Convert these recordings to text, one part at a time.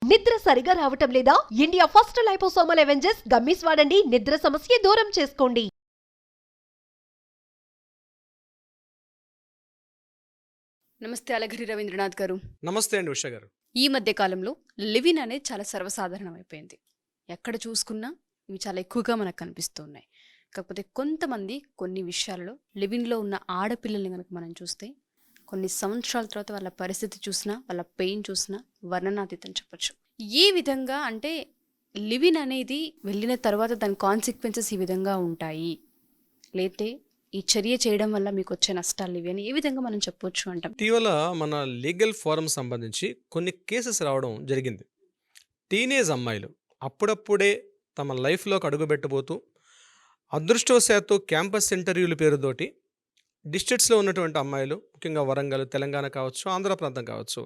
నిద్ర సరిగా రావటం లేదా? India first liposomal Avengers gummies వాడండి. నిద్ర సమస్య దూరం చేసుకోండి. నమస్తే అలగిరి రవీంద్రనాథ్ గారు. నమస్తే అండి ఉష గారు. ఈ మధ్య కాలంలో లివ్ ఇన్ అనేది చాలా సర్వసాధారణం అయిపోయింది. ఎక్కడ చూసుకున్నా ఇవి చాలా ఎక్కువగా మనకు కనిపిస్తూ ఉన్నాయి. కాకపోతే కొంతమంది కొన్ని విషయాలలో లివ్ ఇన్లో ఉన్న ఆడపిల్లల్ని కనుక మనం చూస్తే కొన్ని సంవత్సరాల తర్వాత వాళ్ళ పరిస్థితి చూసినా, వాళ్ళ పెయిన్ చూసినా వర్ణనాతీతం చెప్పచ్చు. ఏ విధంగా అంటే లివ్ ఇన్ అనేది వెళ్ళిన తర్వాత దాని కాన్సిక్వెన్సెస్ ఈ విధంగా ఉంటాయి, లేతే ఈ చర్య చేయడం వల్ల మీకు వచ్చే నష్టాలు ఇవి అని ఏ విధంగా మనం చెప్పొచ్చు అంటాం? ఇటీవల మన లీగల్ ఫోరం సంబంధించి కొన్ని కేసెస్ రావడం జరిగింది. టీనేజ్ అమ్మాయిలు అప్పుడప్పుడే తమ లైఫ్లోకి అడుగుపెట్టబోతూ అదృష్టవశాత్తు క్యాంపస్ ఇంటర్వ్యూల పేరుతోటి డిస్ట్రిక్ట్స్లో ఉన్నటువంటి అమ్మాయిలు, ముఖ్యంగా వరంగల్, తెలంగాణ కావచ్చు, ఆంధ్ర ప్రాంతం కావచ్చు,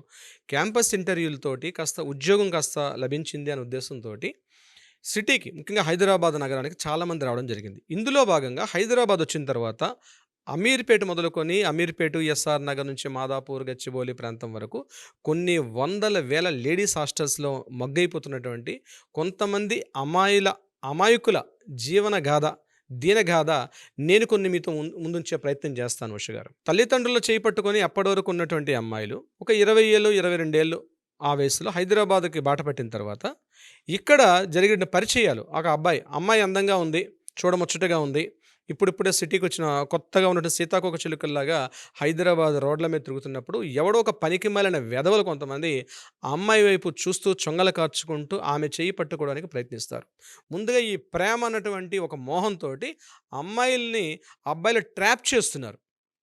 క్యాంపస్ ఇంటర్వ్యూలతోటి కాస్త ఉద్యోగం కాస్త లభించింది అనే ఉద్దేశంతో సిటీకి, ముఖ్యంగా హైదరాబాద్ నగరానికి చాలామంది రావడం జరిగింది. ఇందులో భాగంగా హైదరాబాద్ వచ్చిన తర్వాత అమీర్పేట మొదలుకొని అమీర్పేట, ఎస్ఆర్ నగర్ నుంచి మాదాపూర్, గచ్చిబౌలి ప్రాంతం వరకు కొన్ని వందల వేల లేడీస్ హాస్టల్స్లో మగ్గైపోతున్నటువంటి కొంతమంది అమాయకుల జీవన గాథ, దీనగాథ నేను కొన్ని మీతో ముందుంచే ప్రయత్నం చేస్తాను ఉష గారు. తల్లిదండ్రులు చేయి పట్టుకొని అప్పటి వరకు ఉన్నటువంటి అమ్మాయిలు ఒక 20 ఏళ్ళు, 22 ఏళ్ళు ఆ వయసులో హైదరాబాద్కి బాట పట్టిన తర్వాత ఇక్కడ జరిగిన పరిచయాలు, ఒక అమ్మాయి అందంగా ఉంది, చూడముచ్చటగా ఉంది, ఇప్పుడిప్పుడే సిటీకి వచ్చిన కొత్తగా ఉన్నటువంటి సీతాకోక చిలుకల్లాగా హైదరాబాద్ రోడ్ల మీద తిరుగుతున్నప్పుడు ఎవడో ఒక పనికి మాలిన వెధవలు కొంతమంది ఆ అమ్మాయి వైపు చూస్తూ చొంగలు కార్చుకుంటూ ఆమె చేయి పట్టుకోవడానికి ప్రయత్నిస్తారు. ముందుగా ఈ ప్రేమ అన్నటువంటి ఒక మోహంతో అబ్బాయిలు ట్రాప్ చేస్తున్నారు.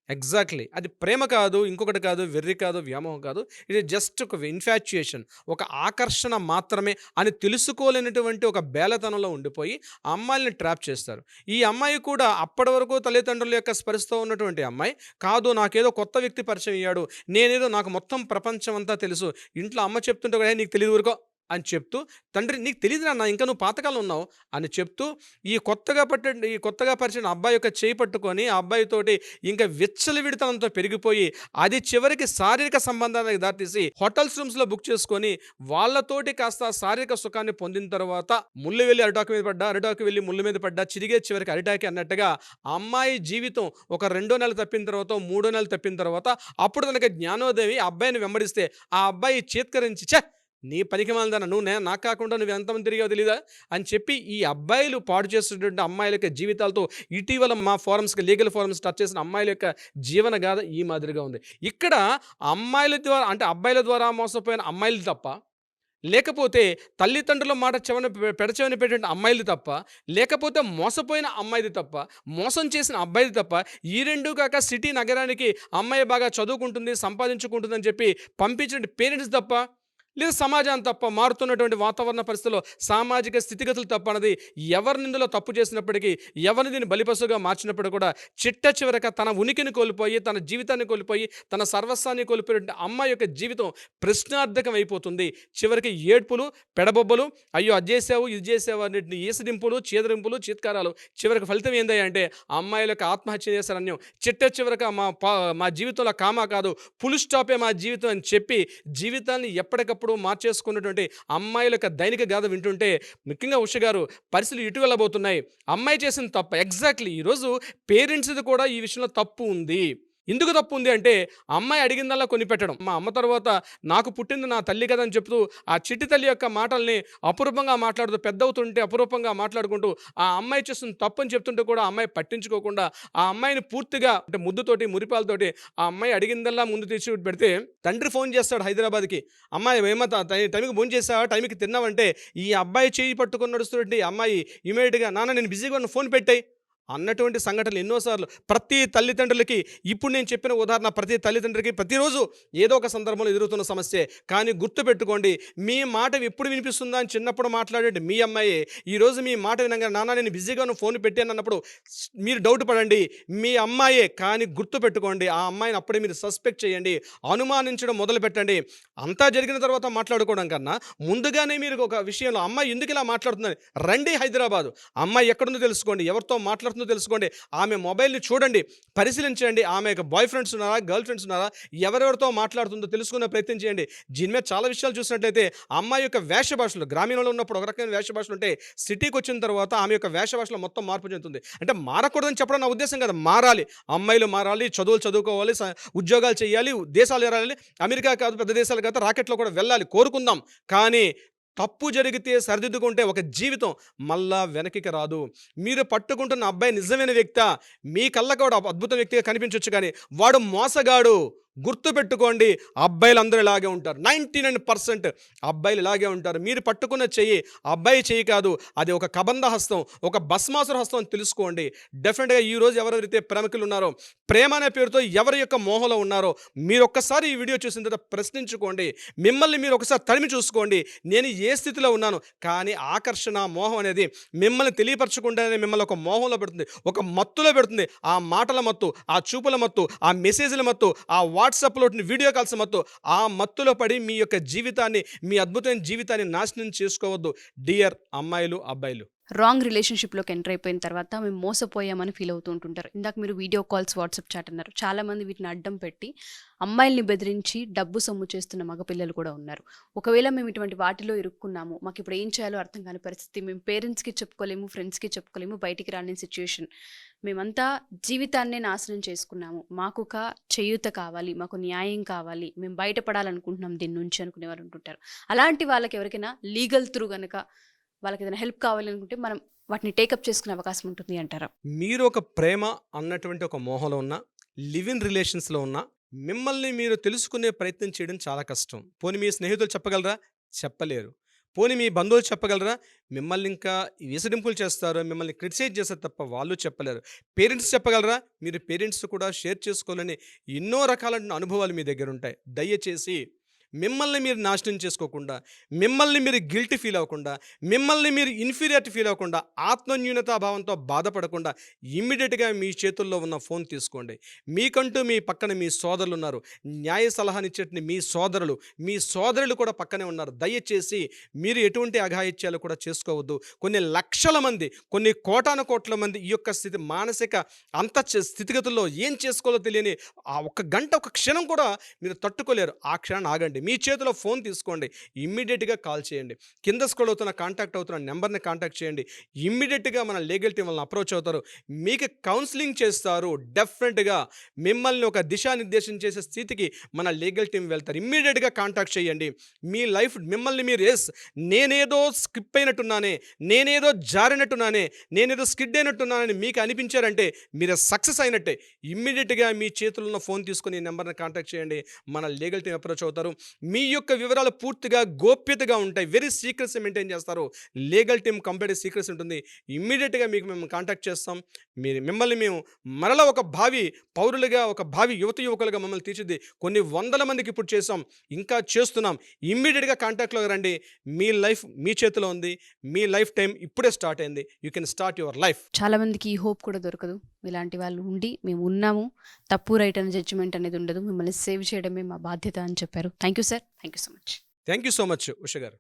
ఎగ్జాక్ట్లీ అది ప్రేమ కాదు, ఇంకొకటి కాదు, వెర్రి కాదు, వ్యామోహం కాదు. ఇది జస్ట్ ఒక ఇన్ఫాచ్యుయేషన్, ఒక ఆకర్షణ మాత్రమే అని తెలుసుకోలేనటువంటి ఒక బేలతనంలో ఉండిపోయి ఆ అమ్మాయిని ట్రాప్ చేస్తారు. ఈ అమ్మాయి కూడా అప్పటి వరకు తల్లిదండ్రుల యొక్క స్పర్శతో ఉన్నటువంటి అమ్మాయి కాదు, నాకేదో కొత్త వ్యక్తి పరిచయం అయ్యాడు, నేనేదో నాకు మొత్తం ప్రపంచం అంతా తెలుసు, ఇంట్లో అమ్మ చెప్తుంటే కూడా నీకు తెలియదు ఊరుకో అని చెప్తూ, తండ్రి నీకు తెలియదు నాన్న, ఇంకా నువ్వు పాతకాలం ఉన్నావు అని చెప్తూ ఈ కొత్తగా పరిచిన అబ్బాయి యొక్క చేయి పట్టుకొని ఆ అబ్బాయితోటి ఇంకా విచ్చలవిడితనంతో పెరిగిపోయి అది చివరికి శారీరక సంబంధానికి దారితీసి హోటల్స్ రూమ్స్లో బుక్ చేసుకొని వాళ్ళతోటి కాస్త శారీరక సుఖాన్ని పొందిన తర్వాత ముళ్ళు వెళ్ళి అరిటాకు మీద పడ్డా, అరిటాకు వెళ్ళి ముళ్ళు మీద పడ్డా, చిరిగే చివరికి అరిటాకి అన్నట్టుగా అమ్మాయి జీవితం ఒక 2 నెలలు తప్పిన తర్వాత, 3 నెలలు తప్పిన తర్వాత అప్పుడు తనకి జ్ఞానోదయం అబ్బాయిని వెంబడిస్తే ఆ అబ్బాయి చేత్కరించి నీ పనికిమాలిందన్న, నువ్వు నాకు కాకుండా నువ్వు ఎంతమంది తిరిగావు తెలీదా అని చెప్పి ఈ అబ్బాయిలు పాడు చేస్తున్నటువంటి అమ్మాయిల యొక్క జీవితాలతో ఇటీవల మా ఫోరమ్స్కి, లీగల్ ఫోరమ్స్ టచ్ చేసిన అమ్మాయిల యొక్క జీవన గాథ ఈ మాదిరిగా ఉంది. ఇక్కడ అమ్మాయిల ద్వారా అంటే అబ్బాయిల ద్వారా మోసపోయిన అమ్మాయిలు తప్ప, లేకపోతే తల్లిదండ్రుల మాట పెడచెవని పెట్టిన అమ్మాయిలు తప్ప, లేకపోతే మోసపోయిన అమ్మాయిది తప్ప, మోసం చేసిన అబ్బాయిది తప్ప, ఈ రెండు కాక సిటీ నగరానికి అమ్మాయి బాగా చదువుకుంటుంది, సంపాదించుకుంటుంది అని చెప్పి పంపించిన పేరెంట్స్ తప్ప, లేదా సమాజం తప్ప, మారుతున్నటువంటి వాతావరణ పరిస్థితుల్లో సామాజిక స్థితిగతులు తప్ప అన్నది ఎవరిని ఇందులో తప్పు చేసినప్పటికీ, ఎవరిని దీన్ని బలిపశుగా మార్చినప్పుడు కూడా చివరక తన ఉనికిని కోల్పోయి, తన జీవితాన్ని కోల్పోయి, తన సర్వస్వాన్ని కోల్పోయిన అమ్మాయి యొక్క జీవితం ప్రశ్నార్థకం అయిపోతుంది. చివరికి ఏడ్పులు, పెడబొబ్బలు, అయ్యో అది చేసావు ఇది చేసావు అన్నింటిని ఈసడింపులు, చీదరింపులు, చీత్కారాలు. చివరికి ఫలితం ఏందయ్యా అంటే అమ్మాయిలకు ఆత్మహత్య చేశారన్యం. చివరక మా జీవితంలో కామా కాదు, ఫుల్ స్టాపే మా జీవితం అని చెప్పి జీవితాన్ని ఎప్పటికప్పుడు మార్చేసుకున్నటువంటి అమ్మాయిల యొక్క దైనిక గాథ వింటుంటే ముఖ్యంగా ఉష గారు పరిస్థితులు ఇటు వెళ్ళబోతున్నాయి. అమ్మాయి చేసిన తప్ప ఎగ్జాక్ట్లీ ఈరోజు పేరెంట్స్ది కూడా ఈ విషయంలో తప్పు ఉంది. ఎందుకు తప్పు ఉంది అంటే అమ్మాయి అడిగిందల్లా కొని పెట్టడం. మా అమ్మ తర్వాత నాకు పుట్టింది నా తల్లి కదా అని చెప్తూ ఆ చిట్టి తల్లి యొక్క మాటల్ని అపురూపంగా మాట్లాడుతూ, పెద్దవుతుంటే అపురూపంగా మాట్లాడుకుంటూ ఆ అమ్మాయి చేస్తున్న తప్పు అని చెప్తుంటే కూడా అమ్మాయి పట్టించుకోకుండా ఆ అమ్మాయిని పూర్తిగా అంటే ముద్దుతోటి, మురిపాలతోటి ఆ అమ్మాయి అడిగిందల్లా ముందు తెచ్చి పెడితే తండ్రి ఫోన్ చేస్తాడు హైదరాబాద్కి, అమ్మాయి ఏమన్నా టైంకి ఫోన్ చేసావా, టైంకి తిన్నావంటే ఈ అబ్బాయి చేయి పట్టుకొని నడుస్తున్నటువంటి అమ్మాయి ఇమీడియట్గా నాన్న నేను బిజీగా ఉన్న, ఫోన్ పెట్టాయి అన్నటువంటి సంఘటనలు ఎన్నోసార్లు ప్రతి తల్లిదండ్రులకి, ఇప్పుడు నేను చెప్పిన ఉదాహరణ ప్రతి తల్లిదండ్రులకి ప్రతిరోజు ఏదో ఒక సందర్భంలో ఎదురుతున్న సమస్యే. కానీ గుర్తుపెట్టుకోండి, మీ మాట ఎప్పుడు వినిపిస్తుందా అని చిన్నప్పుడు మాట్లాడే మీ అమ్మాయి ఈరోజు మీ మాట వినగా నాన్న నేను బిజీగా ఫోన్ పెట్టాను అన్నప్పుడు మీరు డౌట్ పడండి, మీ అమ్మాయే. కానీ గుర్తుపెట్టుకోండి, ఆ అమ్మాయిని అప్పుడే మీరు సస్పెక్ట్ చేయండి, అనుమానించడం మొదలు పెట్టండి. అంతా జరిగిన తర్వాత మాట్లాడుకోవడం కన్నా ముందుగానే మీరు ఒక విషయంలో అమ్మాయి ఎందుకు ఇలా మాట్లాడుతుందని రండి హైదరాబాదు, అమ్మాయి ఎక్కడుందో తెలుసుకోండి, ఎవరితో మాట్లాడుతుంది మాట్లాడుతుందో తెలుసుకోండి. ఆమె మొబైల్ని చూడండి, పరిశీలించండి. ఆమె యొక్క బాయ్ ఫ్రెండ్స్ ఉన్నారా, గర్ల్ ఫ్రెండ్స్ ఉన్నారా, ఎవరెవరితో మాట్లాడుతుందో తెలుసుకునే ప్రయత్నం చేయండి. దీని మీద చాలా విషయాలు చూసినట్లయితే అమ్మాయి యొక్క వేష భాషలు గ్రామీణంలో ఉన్నప్పుడు ఒక రకమైన వేష భాషలు ఉంటే సిటీకి వచ్చిన తర్వాత ఆమె యొక్క వేష భాషలో మొత్తం మార్పు చెందుతుంది. అంటే మారకూడదని చెప్పడం నా ఉద్దేశం కదా, మారాలి. అమ్మాయిలు మారాలి, చదువుకోవాలి, ఉద్యోగాలు చేయాలి, దేశాలు ఎరాలి. అమెరికా కాదు, పెద్ద దేశాలు కాదు, రాకెట్లో కూడా వెళ్ళాలి, కోరుకుందాం. కానీ తప్పు జరిగితే సరిదిద్దుకుంటే ఒక జీవితం మళ్ళా వెనక్కి రాదు. మీరు పట్టుకుంటున్న అబ్బాయి నిజమైన వ్యక్తా, మీ కళ్ళకు కూడా అద్భుత వ్యక్తిగా కనిపించవచ్చు, కానీ వాడు మోసగాడు. గుర్తుపెట్టుకోండి, అబ్బాయిలు అందరూ ఇలాగే ఉంటారు. 99% అబ్బాయిలు ఇలాగే ఉంటారు. మీరు పట్టుకున్న చెయ్యి అబ్బాయి చెయ్యి కాదు, అది ఒక కబంధ హస్తం, ఒక భస్మాసుర హస్తం అని తెలుసుకోండి. డెఫినెట్గా ఈరోజు ఎవరెవరైతే ప్రేమికులు ఉన్నారో, ప్రేమ అనే పేరుతో ఎవరి యొక్క మోహంలో ఉన్నారో, మీరు ఒక్కసారి ఈ వీడియో చూసిన తర్వాత ప్రశ్నించుకోండి. మిమ్మల్ని మీరు ఒకసారి తడిమి చూసుకోండి, నేను ఏ స్థితిలో ఉన్నాను. కానీ ఆకర్షణ, మోహం అనేది మిమ్మల్ని తెలియపరచకుండానే మిమ్మల్ని ఒక మోహంలో పెడుతుంది, ఒక మత్తులో పెడుతుంది. ఆ మాటల మత్తు, ఆ చూపుల మత్తు, ఆ మెసేజ్ల మత్తు, ఆ వాట్సాప్లో వీడియో కాల్స్ మత్తు, ఆ మత్తులో పడి మీ యొక్క జీవితాన్ని, మీ అద్భుతమైన జీవితాన్ని నాశనం చేసుకోవద్దు డియర్ అమ్మాయిలు, అబ్బాయిలు. రాంగ్ రిలేషన్షిప్లోకి ఎంటర్ అయిపోయిన తర్వాత మేము మోసపోయామని ఫీల్ అవుతూ ఉంటుంటారు. ఇందాక మీరు వీడియో కాల్స్, వాట్సాప్ చాట్ అన్నారు. చాలామంది వీటిని అడ్డం పెట్టి అమ్మాయిల్ని బెదిరించి డబ్బు సొమ్ము చేస్తున్న మగపిల్లలు కూడా ఉన్నారు. ఒకవేళ మేము ఇటువంటి వాటిలో ఇరుక్కున్నాము, మాకు ఇప్పుడు ఏం చేయాలో అర్థం కాని పరిస్థితి, మేము పేరెంట్స్కి చెప్పుకోలేము, ఫ్రెండ్స్కి చెప్పుకోలేము, బయటికి రాని సిచ్యుయేషన్, మేమంతా జీవితాన్నే నాశనం చేసుకున్నాము, మాకు ఒక చేయూత కావాలి, మాకు న్యాయం కావాలి, మేము బయటపడాలనుకుంటున్నాం దీని నుంచి అనుకునే వారు ఉంటుంటారు. అలాంటి వాళ్ళకి ఎవరికైనా లీగల్ త్రూ కనుక వాళ్ళకి ఏదైనా హెల్ప్ కావాలనుకుంటే మనం వాటిని టేకప్ చేసుకునే అవకాశం ఉంటుంది అంటారా? మీరు ఒక ప్రేమ అన్నటువంటి ఒక మోహంలో ఉన్న, లివ్ ఇన్ రిలేషన్స్లో ఉన్న, మిమ్మల్ని మీరు తెలుసుకునే ప్రయత్నం చేయడం చాలా కష్టం. పోనీ మీ స్నేహితులు చెప్పగలరా? చెప్పలేరు. పోనీ మీ బంధువులు చెప్పగలరా? మిమ్మల్ని ఇంకా విసిడింపులు చేస్తారు, మిమ్మల్ని క్రిటిసైజ్ చేస్తారు తప్ప వాళ్ళు చెప్పలేరు. పేరెంట్స్ చెప్పగలరా? మీరు పేరెంట్స్ కూడా షేర్ చేసుకోవాలని ఎన్నో రకాలైన అనుభవాలు మీ దగ్గర ఉంటాయి. దయచేసి మిమ్మల్ని మీరు నాశనం చేసుకోకుండా, మిమ్మల్ని మీరు గిల్టీ ఫీల్ అవ్వకుండా, మిమ్మల్ని మీరు ఇన్ఫీరియారిటీ ఫీల్ అవ్వకుండా, ఆత్మన్యూనతాభావంతో బాధపడకుండా ఇమ్మీడియట్గా మీ చేతుల్లో ఉన్న ఫోన్ తీసుకోండి. మీకంటూ మీ పక్కన మీ సోదరులు ఉన్నారు, న్యాయ సలహానిచ్చేటిని మీ సోదరులు, మీ సోదరులు కూడా పక్కనే ఉన్నారు. దయచేసి మీరు ఎటువంటి అఘాయిత్యాలు కూడా చేసుకోవద్దు. కొన్ని లక్షల మంది, కొన్ని కోటాన మంది ఈ యొక్క స్థితి, మానసిక స్థితిగతుల్లో ఏం చేసుకోవాలో తెలియని ఆ ఒక్క గంట, ఒక క్షణం కూడా మీరు తట్టుకోలేరు. ఆ క్షణం ఆగండి, మీ చేతిలో ఫోన్ తీసుకోండి, ఇమ్మీడియట్గా కాల్ చేయండి. కింద స్క్రోల్ అవుతున్న కాంటాక్ట్ అవుతున్న నెంబర్ని కాంటాక్ట్ చేయండి. ఇమ్మీడియట్గా మన లీగల్ టీం వాళ్ళని అప్రోచ్ అవుతారు, మీకు కౌన్సిలింగ్ చేస్తారు. డెఫినెట్గా మిమ్మల్ని ఒక దిశానిర్దేశం చేసే స్థితికి మన లీగల్ టీం వెళ్తారు. ఇమ్మీడియట్గా కాంటాక్ట్ చేయండి. మీ లైఫ్ మిమ్మల్ని మీరు నేనేదో స్కిప్ అయినట్టున్నానే, నేనేదో జారినట్టున్నానే, నేనేదో స్కిడ్ అయినట్టున్నానని మీకు అనిపించారంటే మీరు సక్సెస్ అయినట్టే. ఇమ్మీడియట్గా మీ చేతుల్లో ఉన్న ఫోన్ తీసుకుని ఈ నెంబర్ని కాంటాక్ట్ చేయండి, మన లీగల్ టీం అప్రోచ్ అవుతారు. మీ యొక్క వివరాలు పూర్తిగా గోప్యతగా ఉంటాయి, వెరీ సీక్రెట్స్ మెయింటైన్ చేస్తారు. లీగల్ టీం కంప్లీట్ సీక్రెట్స్ ఉంటుంది. ఇమ్మీడియట్గా మీకు మేము కాంటాక్ట్ చేస్తాం. మిమ్మల్ని మేము మరలా ఒక భావి పౌరులుగా, ఒక భావి యువకులుగా మమ్మల్ని తీర్చిది కొన్ని వందల మందికి ఇప్పుడు చేసాం, ఇంకా చేస్తున్నాం. ఇమ్మీడియట్గా కాంటాక్ట్లో రండి. మీ లైఫ్ మీ చేతిలో ఉంది, మీ లైఫ్ టైం ఇప్పుడే స్టార్ట్ అయింది. You can start your life. చాలామందికి ఈ హోప్ కూడా దొరకదు. ఇలాంటి వాళ్ళు ఉండి మేము ఉన్నాము, తప్పు రైట్ అనే జడ్జిమెంట్ అనేది ఉండదు, మిమ్మల్ని సేవ్ చేయడమే మా బాధ్యత అని చెప్పారు. Thank you sir, thank you so much. Thank you so much Usha గారు.